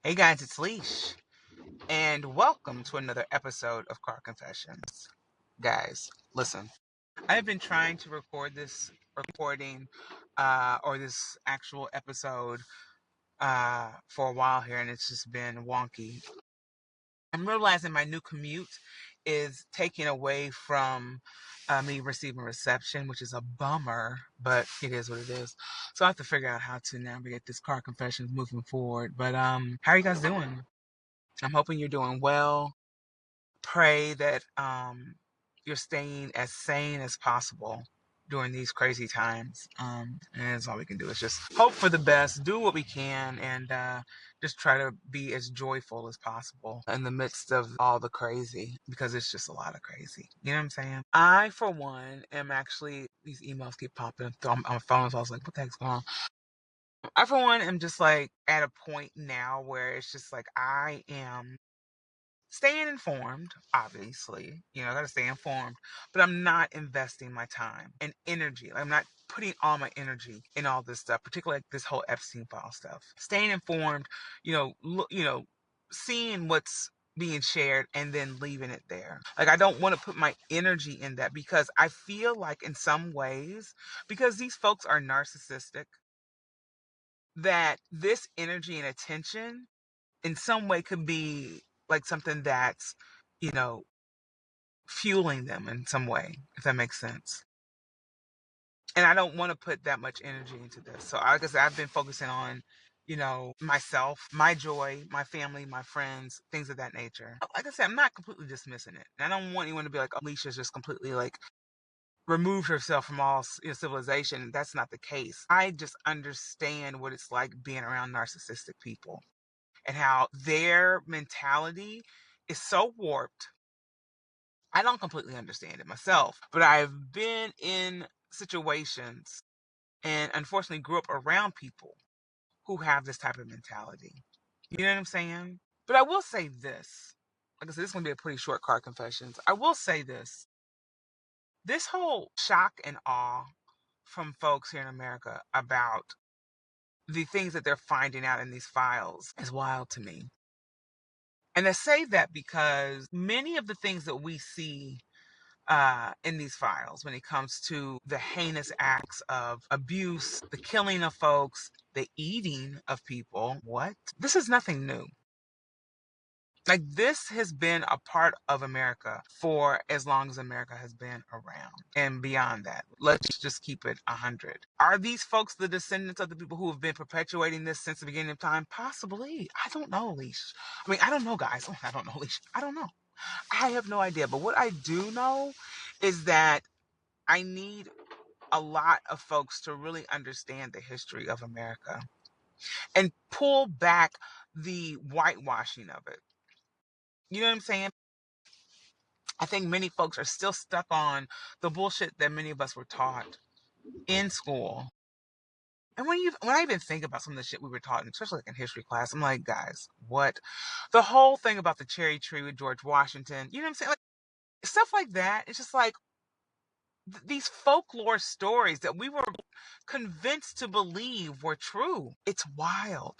Hey guys, it's Leesh, and welcome to another episode of Car Confessions. Guys, listen, I've been trying to record this recording or this actual episode for a while here, and it's just been wonky. I'm realizing my new commute is taking away from me receiving reception, which is a bummer, but it is what it is. So I have to figure out how to navigate this Car Confessions moving forward. But how are you guys doing? I'm hoping you're doing well. Pray that you're staying as sane as possible during these crazy times. And that's all we can do is just hope for the best, do what we can, and just try to be as joyful as possible in the midst of all the crazy, because it's just a lot of crazy. You know what I'm saying? I, for one, am actually, these emails keep popping up on my phone, so I was like, what the heck's going on? I, for one, am just like at a point now where it's just like I am staying informed, obviously. I gotta stay informed, but I'm not investing my time and energy. I'm not putting all my energy in all this stuff, particularly like this whole Epstein file stuff. Staying informed, seeing what's being shared and then leaving it there. Like, I don't want to put my energy in that, because I feel like in some ways, because these folks are narcissistic, that this energy and attention in some way could be like something that's, you know, fueling them in some way, if that makes sense. And I don't want to put that much energy into this. So I guess I've been focusing on, myself, my joy, my family, my friends, things of that nature. Like I said, I'm not completely dismissing it. And I don't want anyone to be like, Alicia's just completely like removed herself from all civilization. That's not the case. I just understand what it's like being around narcissistic people, and how their mentality is so warped. I don't completely understand it myself, but I've been in situations and unfortunately grew up around people who have this type of mentality. You know what I'm saying? But I will say this. Like I said, this is going to be a pretty short card confessions. I will say this. This whole shock and awe from folks here in America about the things that they're finding out in these files is wild to me. And I say that because many of the things that we see in these files, when it comes to the heinous acts of abuse, the killing of folks, the eating of people, what? This is nothing new. Like, this has been a part of America for as long as America has been around, and beyond that. Let's just keep it 100. Are these folks the descendants of the people who have been perpetuating this since the beginning of time? Possibly. I don't know, Leesh. I mean, I don't know, guys. I don't know, Leesh. I don't know. I have no idea. But what I do know is that I need a lot of folks to really understand the history of America and pull back the whitewashing of it. You know what I'm saying? I think many folks are still stuck on the bullshit that many of us were taught in school. And when I even think about some of the shit we were taught, especially like in history class, I'm like, guys, what? The whole thing about the cherry tree with George Washington, you know what I'm saying? Like, stuff like that. It's just like these folklore stories that we were convinced to believe were true. It's wild.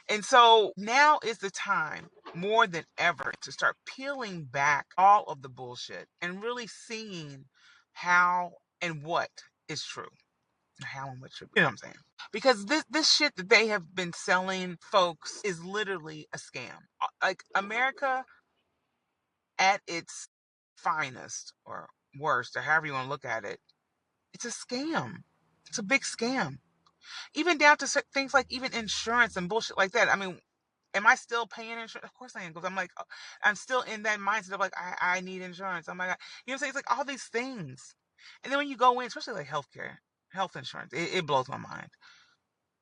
And so now is the time more than ever to start peeling back all of the bullshit and really seeing how and what is true. How and what should, you know what I'm saying? Because this shit that they have been selling folks is literally a scam. Like, America at its finest, or worst, or however you want to look at it, it's a scam. It's a big scam. Even down to things like even insurance and bullshit like that. I mean, am I still paying insurance? Of course I am, because I'm like, I'm still in that mindset of like, I need insurance. Oh my God. You know what I'm saying? It's like all these things. And then when you go in, especially like healthcare, health insurance, it blows my mind.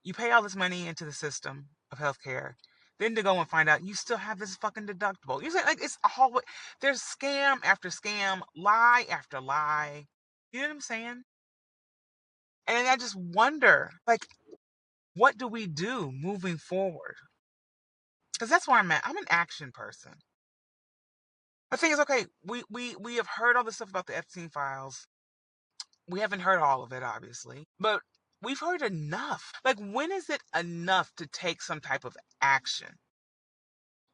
You pay all this money into the system of healthcare, then to go and find out you still have this fucking deductible. You say, like, it's all, there's scam after scam, lie after lie. You know what I'm saying? And I just wonder, like, what do we do moving forward? Because that's where I'm at. I'm an action person. The thing is, okay, we have heard all this stuff about the Epstein files. We haven't heard all of it, obviously. But we've heard enough. Like, when is it enough to take some type of action?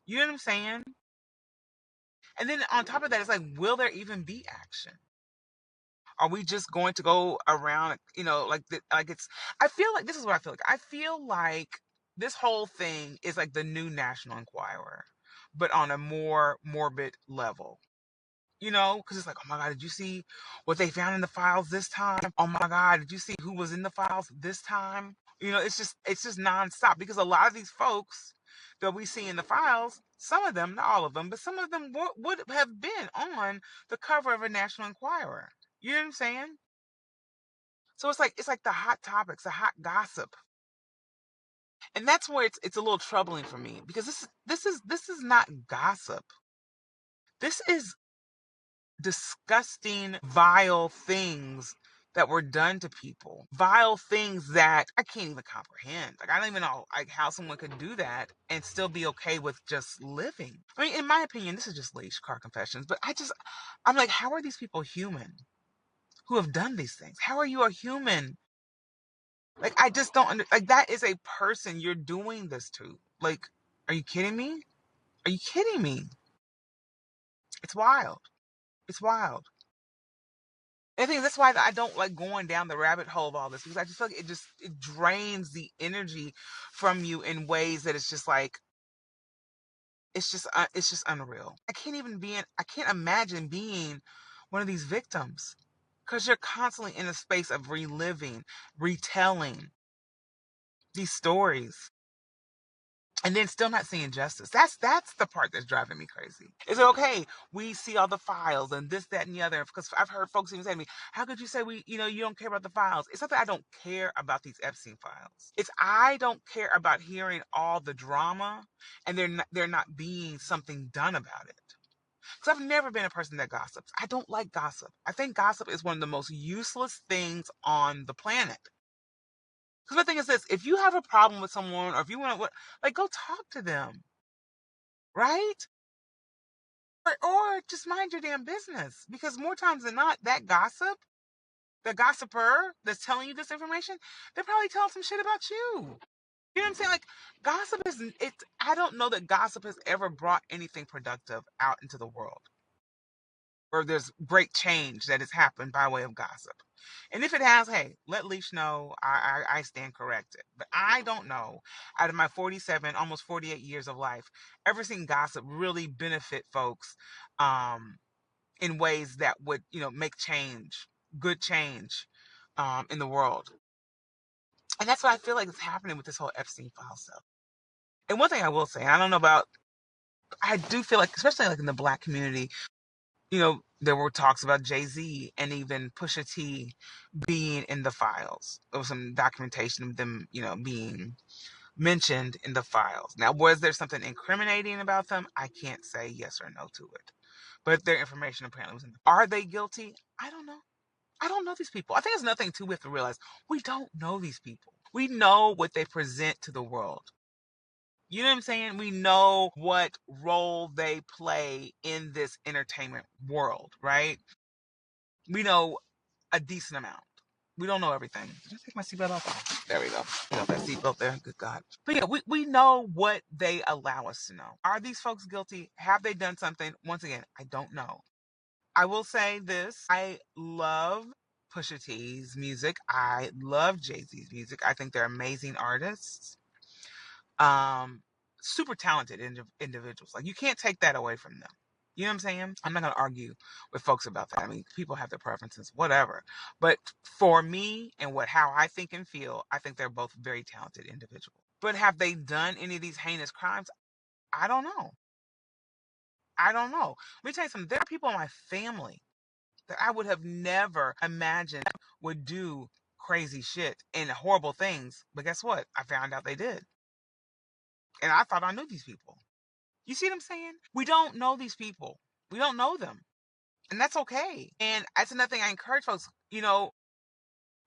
You know what I'm saying? And then on top of that, it's like, will there even be action? Are we just going to go around, like it's, I feel like this is what I feel like. I feel like this whole thing is like the new National Enquirer, but on a more morbid level. Because it's like, oh my God, did you see what they found in the files this time? Oh my God, did you see who was in the files this time? It's just nonstop because a lot of these folks that we see in the files, some of them, not all of them, but some of them would have been on the cover of a National Enquirer. You know what I'm saying? So it's like the hot topics, the hot gossip. And that's where it's a little troubling for me because this is not gossip. This is disgusting, vile things that were done to people. Vile things that I can't even comprehend. Like, I don't even know like how someone could do that and still be okay with just living. I mean, in my opinion, this is just Leesh car confessions, but I'm like, how are these people human who have done these things? How are you a human? Like, I just don't like, that is a person you're doing this to. Like, are you kidding me? Are you kidding me? It's wild. It's wild. I think that's why I don't like going down the rabbit hole of all this because I just feel like it drains the energy from you in ways that it's just like it's just unreal. I can't imagine being one of these victims because you're constantly in a space of reliving, retelling these stories and then still not seeing justice. That's the part that's driving me crazy. Is it okay? We see all the files and this, that, and the other. Because I've heard folks even say to me, "How could you say you don't care about the files?" It's not that I don't care about these Epstein files. It's I don't care about hearing all the drama, and they're not being something done about it. Because I've never been a person that gossips. I don't like gossip. I think gossip is one of the most useless things on the planet. Because my thing is this: if you have a problem with someone, or if you want to, like, go talk to them, right? Or just mind your damn business. Because more times than not, that gossip, the gossiper that's telling you this information, they're probably telling some shit about you. You know what I'm saying? Like, gossip is it. I don't know that gossip has ever brought anything productive out into the world, or there's great change that has happened by way of gossip. And if it has, hey, let Leesh know I stand corrected. But I don't know, out of my 47, almost 48 years of life, ever seen gossip really benefit folks in ways that would, make change, good change in the world. And that's what I feel like is happening with this whole Epstein file stuff. And one thing I will say, I don't know about, I do feel like, especially like in the Black community, there were talks about Jay-Z and even Pusha T being in the files. There was some documentation of them, being mentioned in the files. Now, was there something incriminating about them? I can't say yes or no to it. But their information apparently was in. Are they guilty? I don't know. I don't know these people. I think there's nothing too we have to realize. We don't know these people. We know what they present to the world. You know what I'm saying? We know what role they play in this entertainment world, right? We know a decent amount. We don't know everything. Did I take my seatbelt off? There we go. That seatbelt there. Good God. But yeah, we know what they allow us to know. Are these folks guilty? Have they done something? Once again, I don't know. I will say this. I love Pusha T's music. I love Jay-Z's music. I think they're amazing artists. Um, Super talented individuals. Like, you can't take that away from them. You know what I'm saying? I'm not going to argue with folks about that. I mean, people have their preferences, whatever. But for me and how I think and feel, I think they're both very talented individuals. But have they done any of these heinous crimes? I don't know. I don't know. Let me tell you something. There are people in my family that I would have never imagined would do crazy shit and horrible things. But guess what? I found out they did. And I thought I knew these people. You see what I'm saying? We don't know these people. We don't know them. And that's okay. And that's another thing I encourage folks,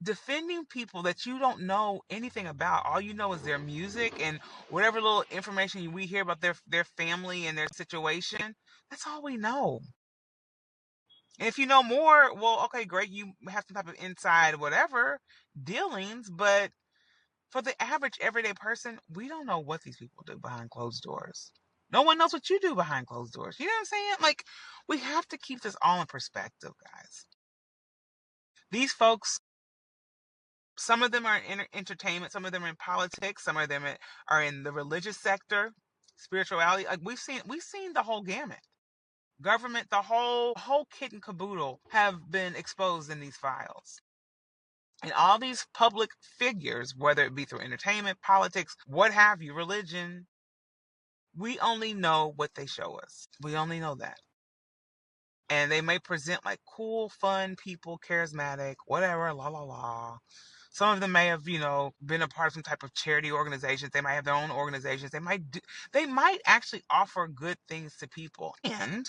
defending people that you don't know anything about. All you know is their music and whatever little information we hear about their family and their situation. That's all we know. And if you know more, well, okay, great, you have some type of inside whatever dealings, but for the average everyday person, we don't know what these people do behind closed doors. No one knows what you do behind closed doors. You know what I'm saying? Like, we have to keep this all in perspective, guys. These folks, some of them are in entertainment, some of them are in politics, some of them are in the religious sector, spirituality. Like, we've seen the whole gamut. Government, the whole kit and caboodle have been exposed in these files. And all these public figures, whether it be through entertainment, politics, what have you, religion, we only know what they show us. We only know that. And they may present like cool, fun people, charismatic, whatever, la la la. Some of them may have, been a part of some type of charity organizations. They might have their own organizations. They might actually offer good things to people, and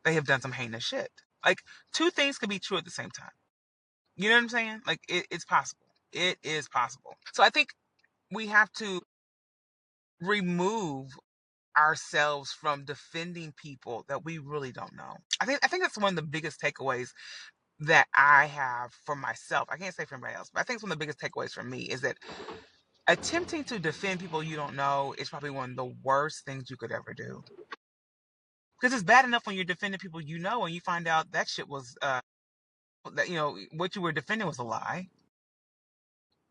they have done some heinous shit. Like, two things could be true at the same time. You know what I'm saying? Like, it's possible. It is possible. So I think we have to remove ourselves from defending people that we really don't know. I think that's one of the biggest takeaways that I have for myself. I can't say for anybody else, but I think it's one of the biggest takeaways for me is that attempting to defend people you don't know is probably one of the worst things you could ever do. Because it's bad enough when you're defending people you know and you find out that shit was that what you were defending was a lie.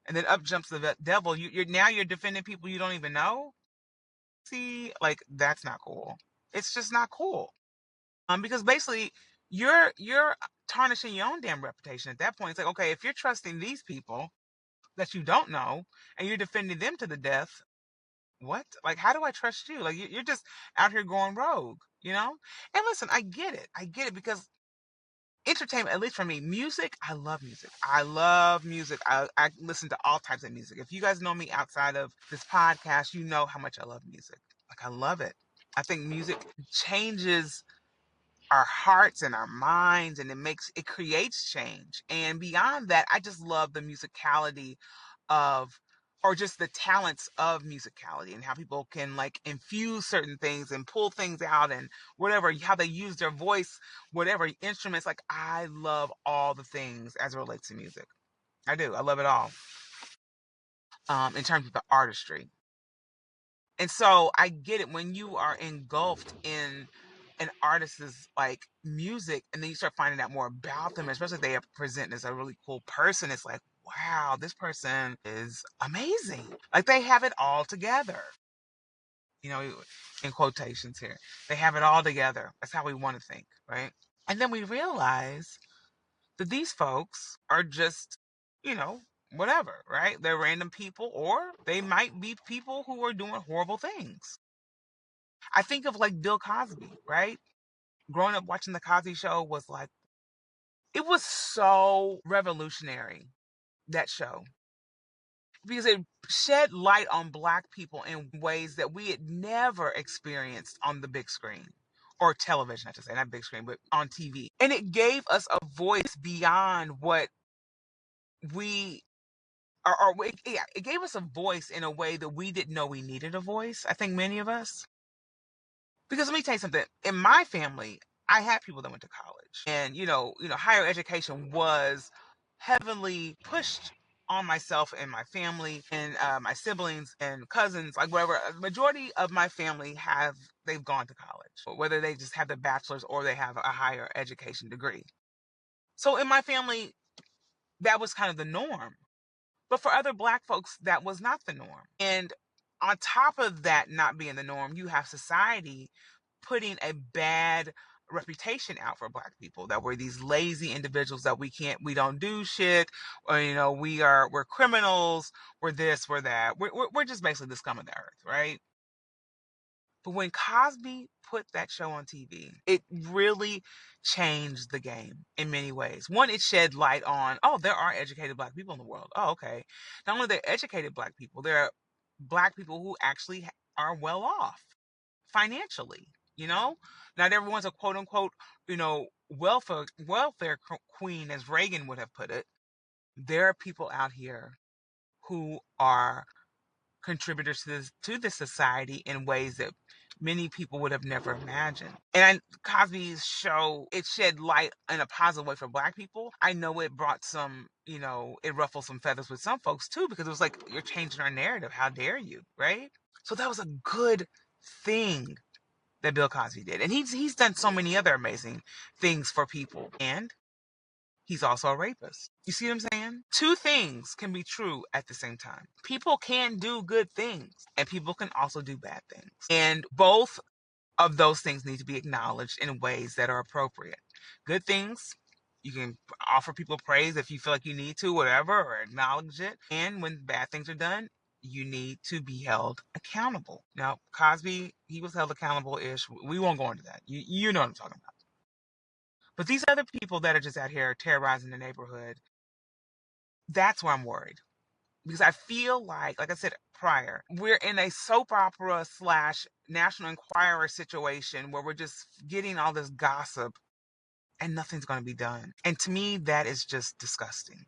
And then up jumps the devil. You're defending people you don't even know. See, like, that's not cool. It's just not cool. Because basically you're tarnishing your own damn reputation at that point. It's like, okay, if you're trusting these people that you don't know and you're defending them to the death, what? Like, how do I trust you? Like, you're just out here going rogue, you know? And listen, I get it. I get it because entertainment, at least for me, music, I love music. I love music. I listen to all types of music. If you guys know me outside of this podcast, you know how much I love music. Like, I love it. I think music changes our hearts and our minds, and it creates change. And beyond that, I just love the musicality of, or just the talents of musicality, and how people can like infuse certain things and pull things out, and whatever, how they use their voice, whatever instruments. Like, I love all the things as it relates to music. I do. I love it all. In terms of the artistry. And so I get it when you are engulfed in an artist's like music, and then you start finding out more about them, especially if they are presented as a really cool person. It's like, wow, this person is amazing. Like, they have it all together. You know, in quotations here, they have it all together. That's how we want to think, right? And then we realize that these folks are just, whatever, right? They're random people, or they might be people who are doing horrible things. I think of like Bill Cosby, right? Growing up watching the Cosby Show was like, it was so revolutionary, that show, because it shed light on Black people in ways that we had never experienced on the big screen, or television, I should say, not big screen, but on TV. And it gave us a voice beyond what we yeah, it gave us a voice in a way that we didn't know we needed a voice. I think many of us. Because let me tell you something. In my family, I had people that went to college, and higher education was heavily pushed on myself and my family and my siblings and cousins, like whatever. A majority of my family they've gone to college, whether they just have the bachelor's or they have a higher education degree. So in my family, that was kind of the norm. But for other Black folks, that was not the norm. And on top of that not being the norm, you have society putting a bad reputation out for Black people, that we're these lazy individuals, that we don't do shit, or we're criminals, we're this, we're that, we're just basically the scum of the earth, right? But when Cosby put that show on TV, it really changed the game in many ways. One, it shed light on, oh, there are educated Black people in the world. Oh, okay. Not only are there educated Black people, there are Black people who actually are well off financially. Not everyone's a quote unquote, welfare queen, as Reagan would have put it. There are people out here who are contributors to this society in ways that many people would have never imagined. And Cosby's show, it shed light in a positive way for Black people. I know it brought some, it ruffled some feathers with some folks too, because it was like, you're changing our narrative. How dare you, right? So that was a good thing that Bill Cosby did. And he's done so many other amazing things for people. And he's also a rapist. You see what I'm saying? Two things can be true at the same time. People can do good things, and people can also do bad things. And both of those things need to be acknowledged in ways that are appropriate. Good things, you can offer people praise if you feel like you need to, whatever, or acknowledge it. And when bad things are done, you need to be held accountable. Now, Cosby, he was held accountable-ish. We won't go into that. You know what I'm talking about. But these other people that are just out here terrorizing the neighborhood, that's where I'm worried. Because I feel like I said prior, we're in a soap opera slash National Enquirer situation where we're just getting all this gossip and nothing's going to be done. And to me, that is just disgusting.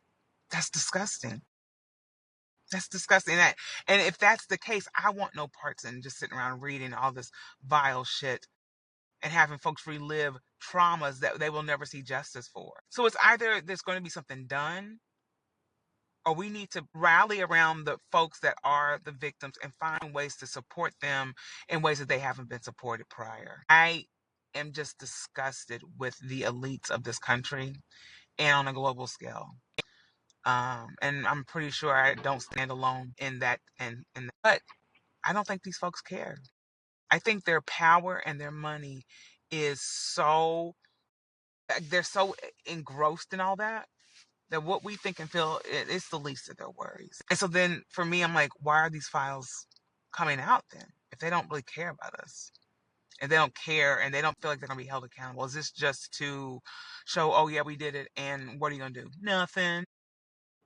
That's disgusting. That's disgusting. And if that's the case, I want no parts in just sitting around reading all this vile shit and having folks relive traumas that they will never see justice for. So it's either there's going to be something done, or we need to rally around the folks that are the victims and find ways to support them in ways that they haven't been supported prior. I am just disgusted with the elites of this country and on a global scale. And I'm pretty sure I don't stand alone in that. But I don't think these folks care. I think their power and their money is so, they're so engrossed in all that what we think and feel is the least of their worries. And so then for me, I'm like, why are these files coming out then? If they don't really care about us, and they don't care, and they don't feel like they're going to be held accountable, is this just to show, oh yeah, we did it, and what are you going to do? Nothing,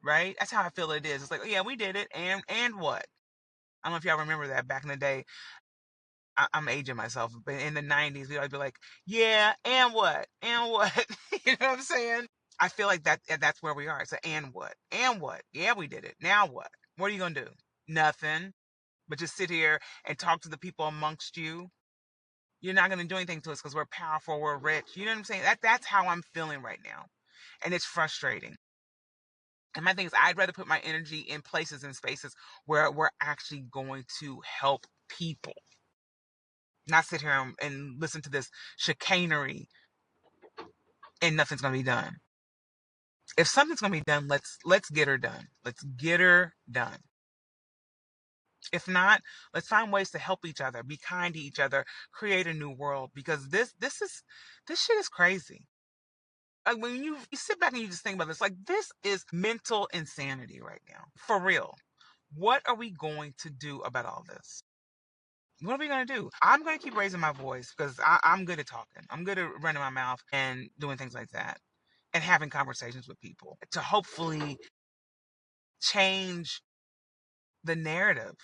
right? That's how I feel it is. It's like, oh yeah, we did it, and what? I don't know if y'all remember that back in the day. I'm aging myself, but in the 90s, we'd always be like, yeah, and what? And what? You know what I'm saying? I feel like that's where we are. So, and what? And what? Yeah, we did it. Now what? What are you going to do? Nothing. But just sit here and talk to the people amongst you. You're not going to do anything to us because we're powerful, we're rich. You know what I'm saying? That's how I'm feeling right now. And it's frustrating. And my thing is, I'd rather put my energy in places and spaces where we're actually going to help people. Not sit here and listen to this chicanery and nothing's going to be done. If something's going to be done, let's get her done. Let's get her done. If not, let's find ways to help each other, be kind to each other, create a new world, because this shit is crazy. Like when you sit back and you just think about this, like this is mental insanity right now. For real. What are we going to do about all this? What are we going to do? I'm going to keep raising my voice because I'm good at talking. I'm good at running my mouth and doing things like that and having conversations with people to hopefully change the narrative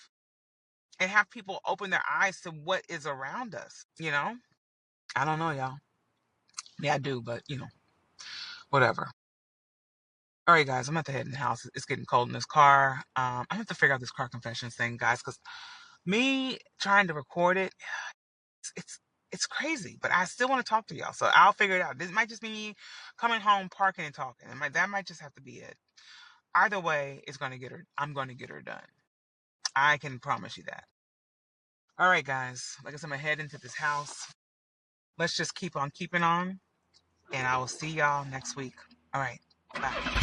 and have people open their eyes to what is around us, you know? I don't know, y'all. Yeah, I do, but, whatever. All right, guys, I'm at the head in the house. It's getting cold in this car. I have to figure out this car confessions thing, guys, because me trying to record it, it's it's crazy, but I still want to talk to y'all, so I'll figure it out. This might just be me coming home, parking, and talking. That might just have to be it. Either way, it's going to get her. I'm going to get her done. I can promise you that. All right, guys. Like I said, I'm going to head into this house. Let's just keep on keeping on, and I will see y'all next week. All right. Bye.